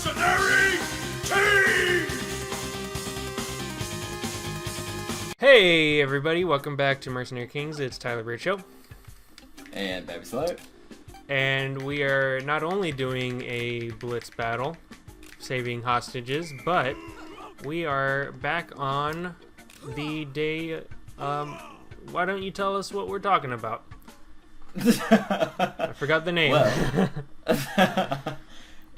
Mercenary team! Hey everybody, welcome back to Mercenary Kings. It's Tyler Birchow. And BabbySly. And we are not only doing a blitz battle, saving hostages, but we are back on the day. Why don't you tell us what we're talking about? I forgot the name. Well,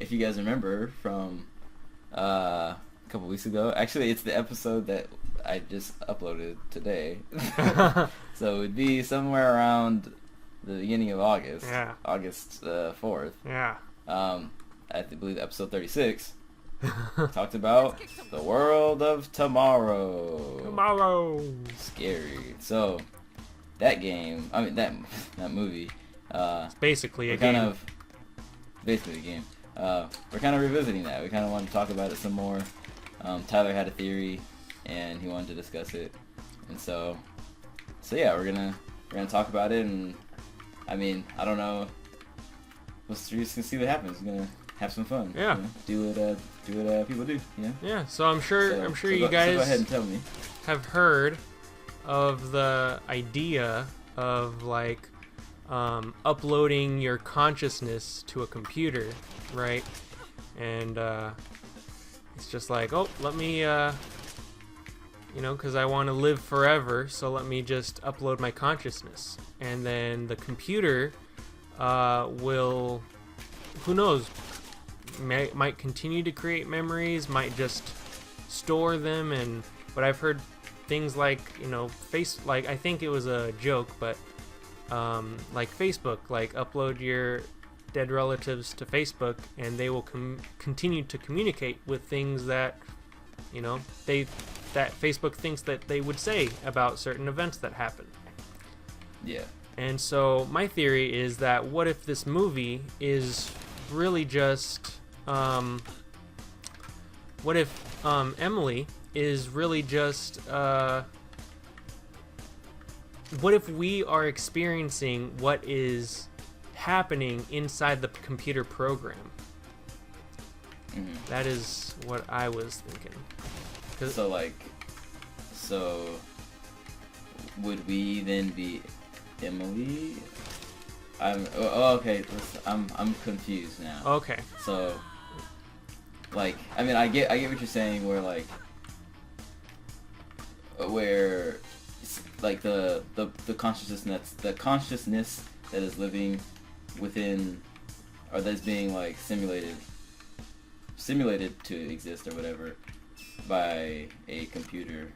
if you guys remember from a couple weeks ago, actually it's the episode that I just uploaded today. So it would be somewhere around the beginning of August. Yeah. August 4th. Yeah. I believe episode 36 talked about the world of tomorrow. Scary. So that game, I mean that movie. It's basically a kind game. of basically a game. We're kind of revisiting that. We kind of wanted to talk about it some more. Tyler had a theory, and he wanted to discuss it, and so yeah, we're gonna talk about it. And I mean, I don't know. We're just gonna see what happens. We're gonna have some fun. Yeah. You know? Do what people do. You know? Yeah. So I'm sure you go guys go ahead and tell me. have heard of the idea of like uploading your consciousness to a computer, right? And it's just like, oh, let me because I want to live forever, so let me just upload my consciousness, and then the computer will, who knows, might continue to create memories, might just store them. But I've heard things like, I think it was a joke, but like Facebook, like upload your dead relatives to Facebook, and they will continue to communicate with things that that Facebook thinks that they would say about certain events that happen. Yeah. And so my theory is that what if this movie is really just what if Emily is really just what if we are experiencing what is happening inside the computer program? Mm-hmm. That is what I was thinking. So would we then be Emily? Okay. I'm confused now. Okay. So, I mean, I get what you're saying. Where the consciousness that is living within, or that's being simulated to exist or whatever by a computer.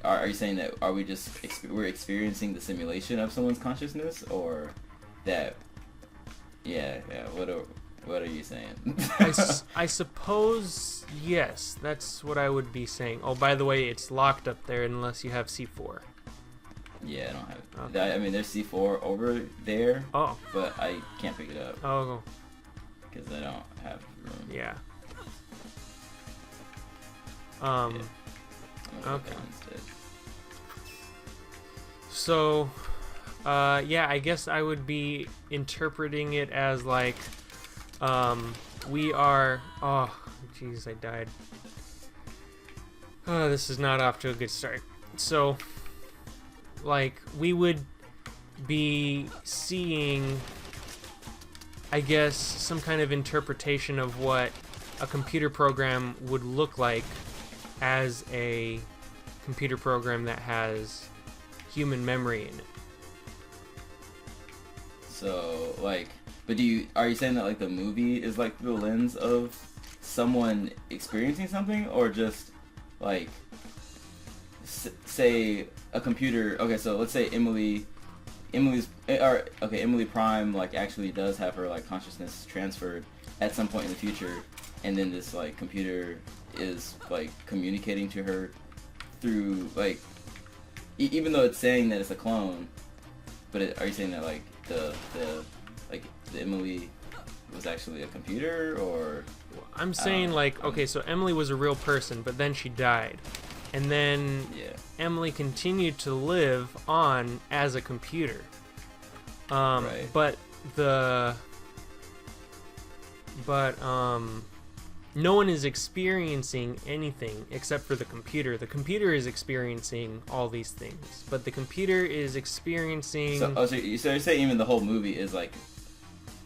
Are you saying that we're experiencing the simulation of someone's consciousness, or that? Yeah. What are you saying? I suppose yes. That's what I would be saying. Oh, by the way, it's locked up there unless you have C4. Yeah, I don't have it. Okay. I mean, there's C4 over there. Oh. But I can't pick it up. Oh. Because I don't have room. Yeah. Okay. So, I guess I would be interpreting it as like, we are. Oh, jeez, I died. Oh, this is not off to a good start. So, we would be seeing, I guess, some kind of interpretation of what a computer program would look like as a computer program that has human memory in it. So, but are you saying that the movie is through the lens of someone experiencing something, or just say a computer? Okay, so let's say Emily Prime actually does have her consciousness transferred at some point in the future, and then this computer is communicating to her through even though it's saying that it's a clone, but are you saying that the Emily was actually a computer, or? I'm saying okay, so Emily was a real person, but then she died, and then Emily continued to live on as a computer. Right. But no one is experiencing anything except for the computer. The computer is experiencing all these things, but the computer is experiencing. So you're saying even the whole movie is like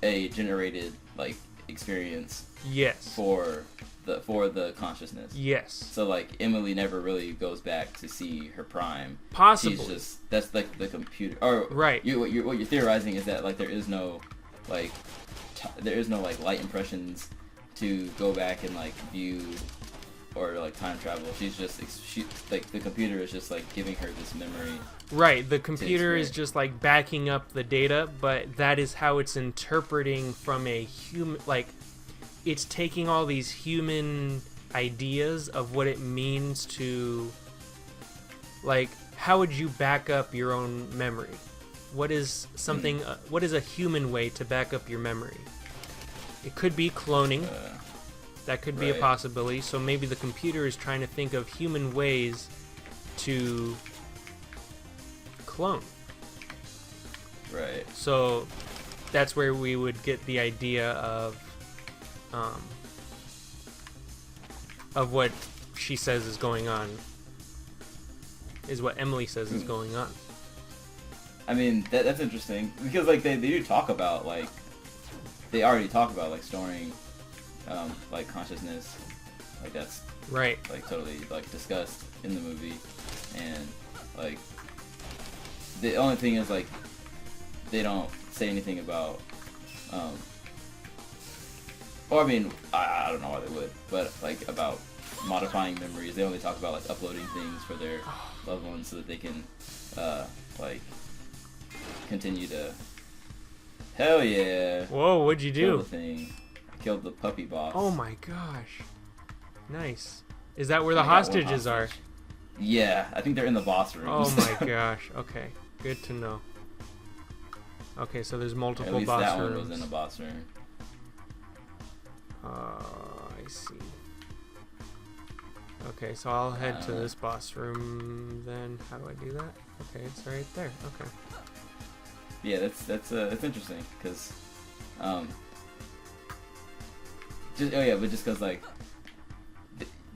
a generated like experience? Yes. For the consciousness. Yes. So like Emily never really goes back to see her prime. Possibly. She's just that's like the computer. Or right. What you're theorizing is that like there is no like light impressions to go back and like view or like time travel. She's just like the computer is just like giving her this memory. Right, the computer is just like backing up the data, but that is how it's interpreting from a human, like it's taking all these human ideas of what it means to, like, how would you back up your own memory? What is something, what is a human way to back up your memory? It could be cloning. That could be a possibility. So maybe the computer is trying to think of human ways to clone. Right. So that's where we would get the idea of what she says is going on, is what Emily says is going on. I mean, that's interesting because like they do talk about like they already talk about like storing like consciousness, like that's right, like totally like discussed in the movie, and like the only thing is like they don't say anything about or I mean I don't know why they would, but like about modifying memories. They only talk about like uploading things for their loved ones so that they can like continue to. Hell yeah! Whoa, what'd you do? Kill the thing. Killed the puppy boss. Oh my gosh. Nice. Is that where the hostages are? Yeah, I think they're in the boss room. Oh my gosh. Okay. Good to know. Okay, so there's multiple At least boss that rooms. one was in the boss room. I see. Okay, so I'll head to this boss room then. How do I do that? Okay, it's right there. Okay. Yeah, that's interesting because just because like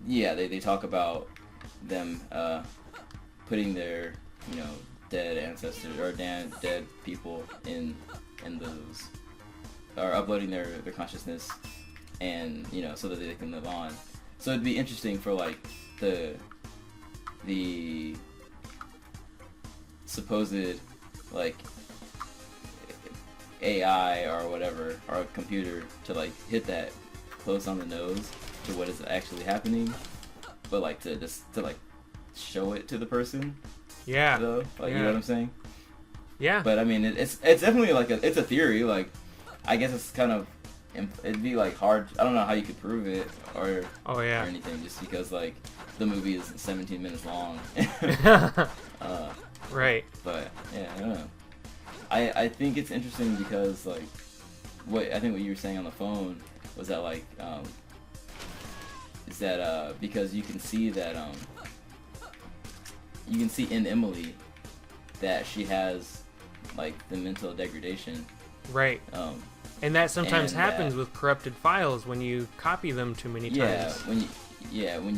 they talk about them putting their dead ancestors or dead people in those, or uploading their consciousness, and so that they can live on. So it'd be interesting for like the supposed like AI or whatever, or a computer to like hit that close on the nose to what is actually happening, but like to like show it to the person. Yeah. Though, like you know what I'm saying? Yeah. But I mean, it's definitely like it's a theory. Like I guess it's kind of it'd be like hard. I don't know how you could prove it or or anything, just because like the movie is 17 minutes long. Right. But yeah, I don't know. I think it's interesting because like what you were saying on the phone was that like is that because you can see that you can see in Emily that she has like the mental degradation. Right. And that sometimes happens with corrupted files when you copy them too many times. When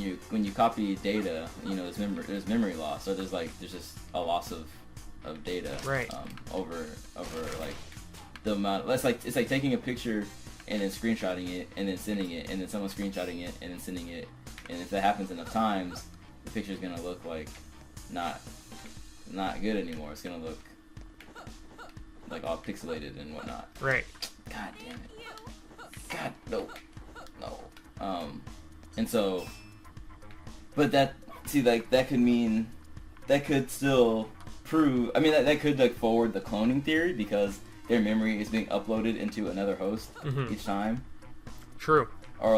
you copy data, there's memory loss, or there's just a loss of data. Right. Over like the amount. It's like taking a picture and then screenshotting it and then sending it, and then someone screenshotting it and then sending it, and if that happens enough times, the picture's gonna look like not good anymore. It's gonna look like all pixelated and whatnot. Right. God damn it. God, no. And so, but that could still prove, I mean, that could like forward the cloning theory because their memory is being uploaded into another host each time. True. Or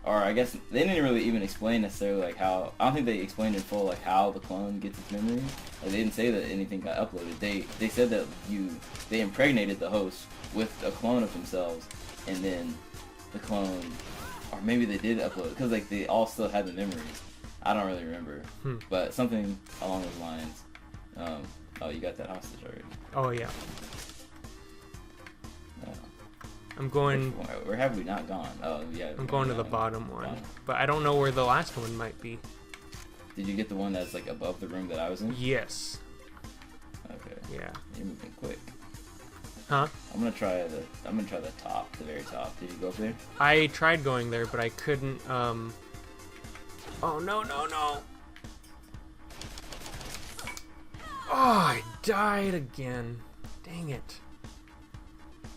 I guess they didn't really even explain necessarily like how, I don't think they explained in full like how the clone gets its memory. Like they didn't say that anything got uploaded. They said that they impregnated the host with a clone of themselves, and then the clone, or maybe they did upload it because like they all still had the memories. I don't really remember, but something along those lines. Oh, you got that hostage already. Oh yeah. I'm going. Where have we not gone? Oh yeah. I'm going to the bottom one, Bottom. but I don't know where the last one might be. Did you get the one that's like above the room that I was in? Yes. Okay. Yeah. You're moving quick. Huh? I'm gonna try the top, the very top. Did you go up there? I tried going there, but I couldn't. Oh no no no! Oh, I died again. Dang it.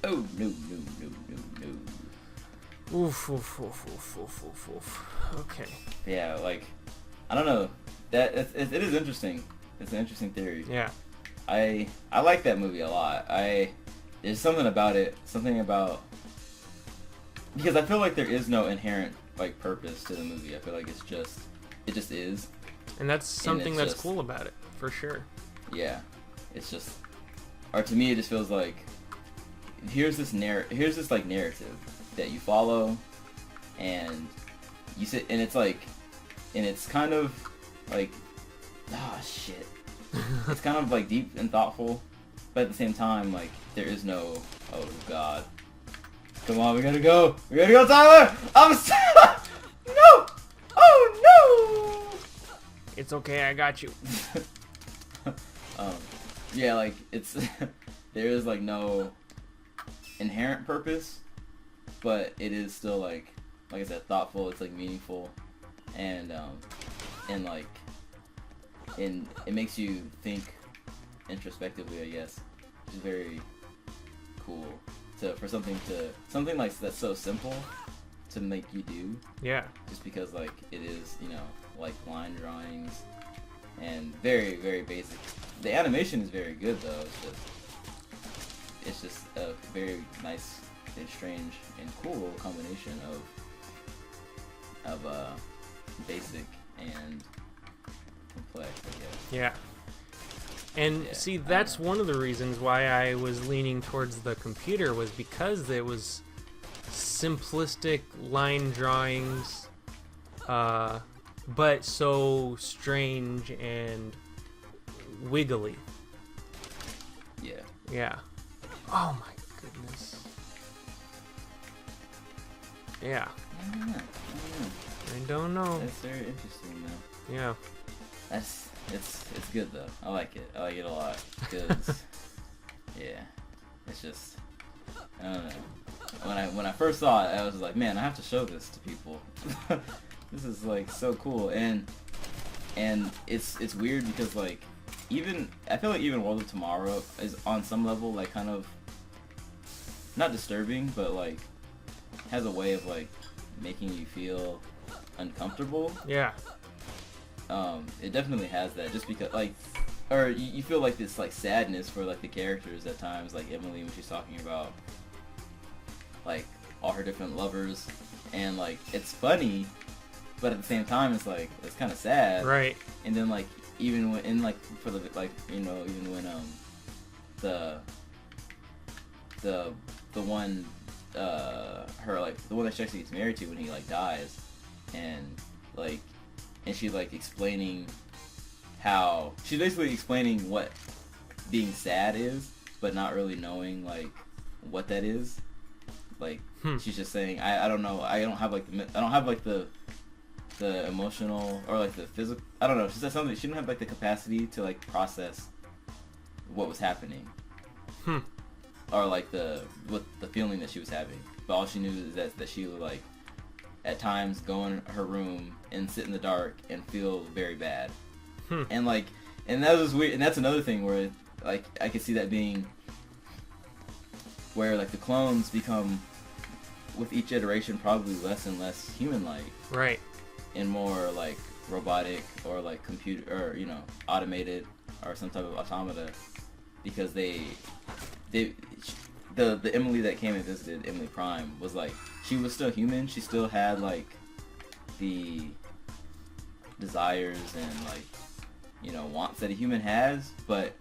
Oh no no no no no. Oof oof oof oof oof oof oof. Okay. Yeah, like I don't know. That it is interesting. It's an interesting theory. Yeah. I like that movie a lot. There's something about it, because I feel like there is no inherent like purpose to the movie. I feel like it just is. And that's something that's just, cool about it, for sure. Yeah, it's just, or to me, it just feels like here's this like narrative that you follow, and you sit, and it's kind of like, shit. It's kind of like deep and thoughtful, but at the same time, like there is no, oh god, come on, we gotta go, Tyler. No, oh no. It's okay, I got you. Yeah, like it's there is like no inherent purpose, but it is still like I said, thoughtful. It's like meaningful, and like. And it makes you think introspectively, I guess, which is very cool. For something like that's so simple to make you do. Yeah. Just because like it is, like line drawings and very very basic. The animation is very good though. It's just a very nice and strange and cool combination of basic and complex, I guess. Yeah. And Yeah, see, that's one of the reasons why I was leaning towards the computer, was because it was simplistic line drawings, but so strange and wiggly. Yeah. Yeah. Oh my goodness. Yeah. I don't know. That's very interesting though. Yeah. It's good though. I like it. I like it a lot. Because yeah, it's just I don't know. When I first saw it, I was like, man, I have to show this to people. This is like so cool, and it's weird because like I feel like even World of Tomorrow is on some level like kind of not disturbing, but like has a way of like making you feel uncomfortable. Yeah. It definitely has that, just because like, or you feel like this like sadness for like the characters at times, like Emily when she's talking about like all her different lovers, and like it's funny, but at the same time it's like it's kind of sad. Right. And then like even when in like for the like even when the one her like the one that she actually gets married to when he like dies, and she's like explaining how she's basically explaining what being sad is, but not really knowing like what that is. Like she's just saying, I don't know, I don't have like the emotional or like the physical. I don't know. She said something. She didn't have like the capacity to like process what was happening, or like the feeling that she was having. But all she knew is that she would like at times go in her room and sit in the dark and feel very bad, and that was weird. And that's another thing where like I could see that being where like the clones become with each iteration probably less and less human-like. Right. And more like robotic or like computer or automated or some type of automata, because the Emily that came and visited, Emily Prime, was like she was still human. She still had like the desires and like wants that a human has, but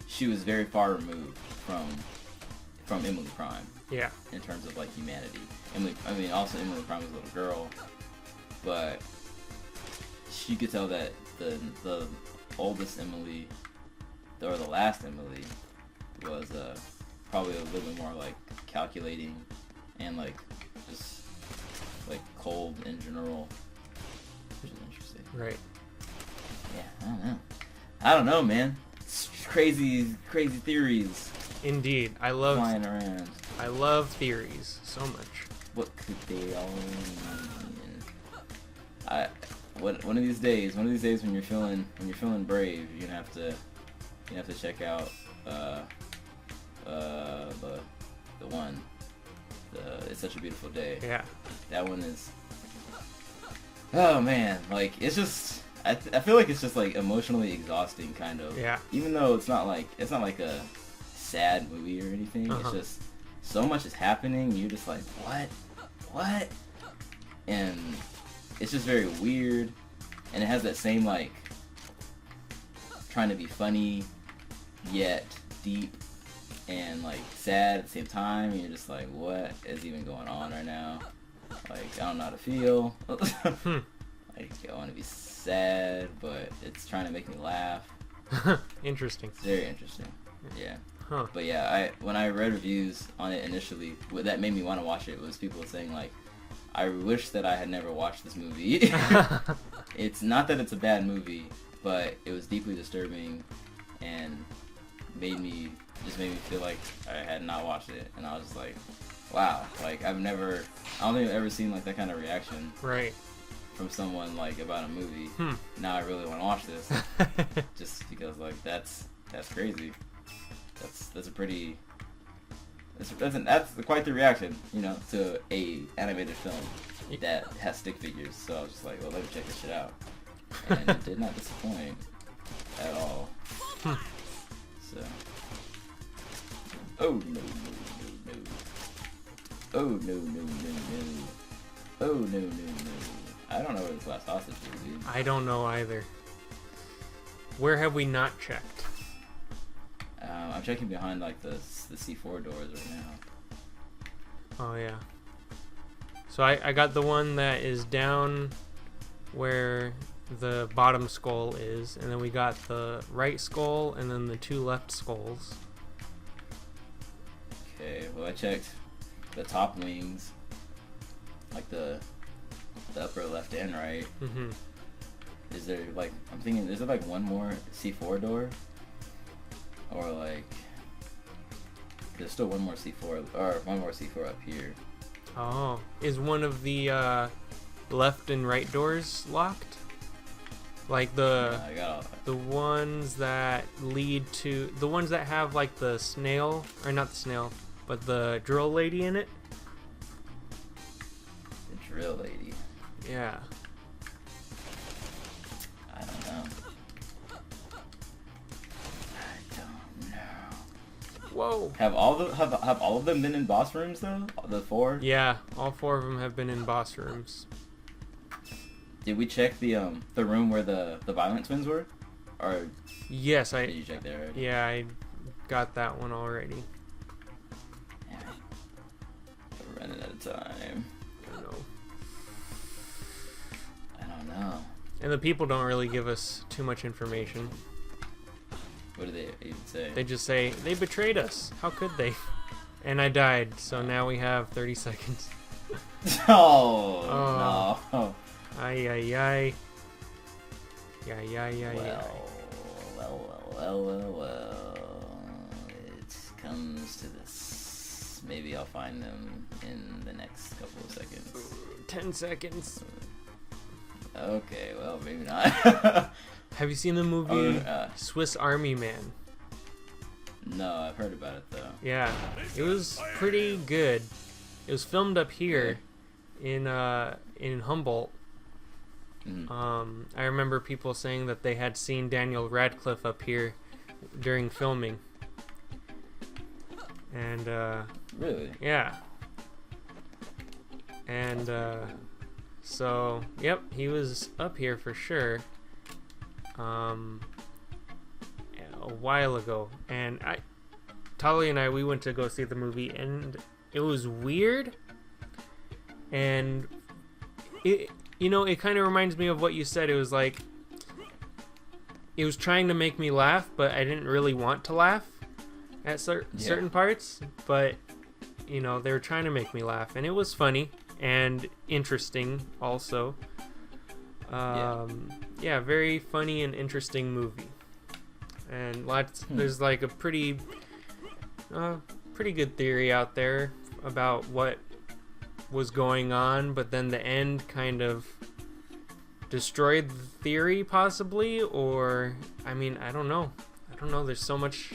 she was very far removed from Emily Prime. Yeah. In terms of like humanity. Emily Prime was a little girl, but you could tell that the oldest Emily, or the last Emily, was probably a little bit more like calculating and like just like cold in general, which is interesting. Right. Yeah, I don't know, man. It's crazy theories Indeed. I love flying around. theories so much. What could they all mean? One of these days when you're feeling brave, you're gonna have to check out the one. It's Such a Beautiful Day. Yeah. That one is. Oh man, like it's just. I feel like it's just like emotionally exhausting, kind of. Yeah. Even though it's not like a sad movie or anything. It's just so much is happening. You're just like, what? And it's just very weird. And it has that same like trying to be funny, yet deep and like sad at the same time. And you're just like, what is even going on right now? Like I don't know how to feel. Like I want to be sad, but it's trying to make me laugh. Interesting. It's very interesting. Yeah. Huh. But yeah, when I read reviews on it initially, what that made me want to watch it was people saying like, I wish that I had never watched this movie. It's not that it's a bad movie, but it was deeply disturbing and made me feel like I had not watched it. And I was just like, wow, like I don't think I've ever seen like that kind of reaction. Right. From someone like about a movie. Now I really want to watch this, just because like that's crazy. That's quite the reaction, you know, to a animated film that has stick figures. So I was just like, well, let me check this shit out, and it did not disappoint at all. So, oh no, oh no. I don't know where this last hostage is, dude. I don't know either. Where have we not checked? I'm checking behind like the C4 doors right now. Oh yeah. So I got the one that is down where the bottom skull is, and then we got the right skull and then the two left skulls. Okay, well I checked the top wings, like the upper left and right. Mm-hmm. Is there like, I'm thinking, is there like one more C4 door? Or like, there's still one more C4 up here. Oh, is one of the left and right doors locked? Like the ones that lead to the ones that have like the snail, or not the snail, but the drill lady in it. The drill lady. Yeah. I don't know. Whoa. Have all of them been in boss rooms though? The 4? Yeah, all 4 of them have been in boss rooms. Did we check the room where the violent twins were? Or yes, did you check there already? Yeah, I got that one already. Yeah. We're running out of time. I don't know. And the people don't really give us too much information. What do they even say? They just say, they betrayed us. How could they? And I died, so now we have 30 seconds. Oh, no. Ay, ay, ay. Yeah. Well. It comes to this. Maybe I'll find them in the next couple of seconds. 10 seconds. Okay, well, maybe not. Have you seen the movie Swiss Army Man? No, I've heard about it though. Yeah, it was pretty good. It was filmed up here in Humboldt. Mm-hmm. I remember people saying that they had seen Daniel Radcliffe up here during filming. And really? Yeah. And so, yep, he was up here for sure. A while ago, and Tali and I, we went to go see the movie, and it was weird, and it kind of reminds me of what you said. It was like, it was trying to make me laugh, but I didn't really want to laugh at certain parts, but you know, they were trying to make me laugh, and it was funny and interesting also. Yeah, very funny and interesting movie. And there's like a pretty good theory out there about what was going on, but then the end kind of destroyed the theory, possibly, or I mean, I don't know. There's so much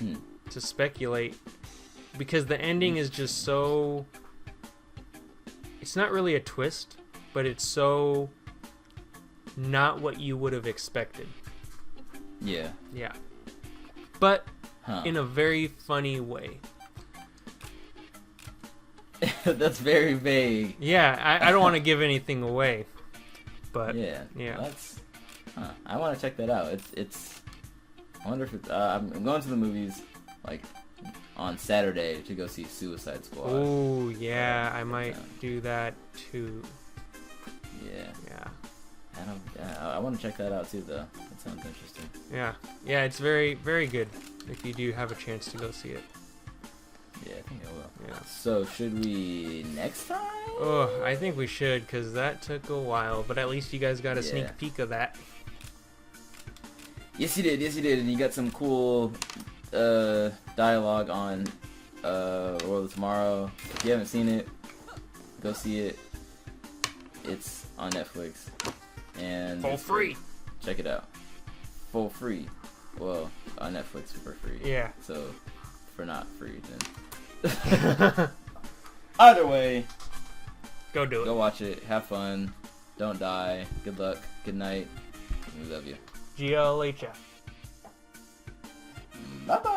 to speculate because the ending is just so. It's not really a twist, but it's so not what you would have expected. Yeah. Yeah. But in a very funny way. That's very vague. Yeah, I don't want to give anything away. But yeah. That's. I want to check that out. It's. I wonder if it's. I'm going to the movies like on Saturday to go see Suicide Squad. Oh yeah, I might do that too. Yeah. Yeah. I want to check that out too, though. That sounds interesting. Yeah, it's very, very good if you do have a chance to go see it. Yeah, I think I will. Yeah. So, should we next time? Oh, I think we should, because that took a while, but at least you guys got a sneak peek of that. Yes, you did, and you got some cool dialogue on World of Tomorrow. If you haven't seen it, go see it. It's on Netflix. And For free. Check it out. For free. Well, on Netflix for free. Yeah. So, for not free, then. Either way, go do it. Go watch it. Have fun. Don't die. Good luck. Good night. We love you. GLHF. Bye-bye.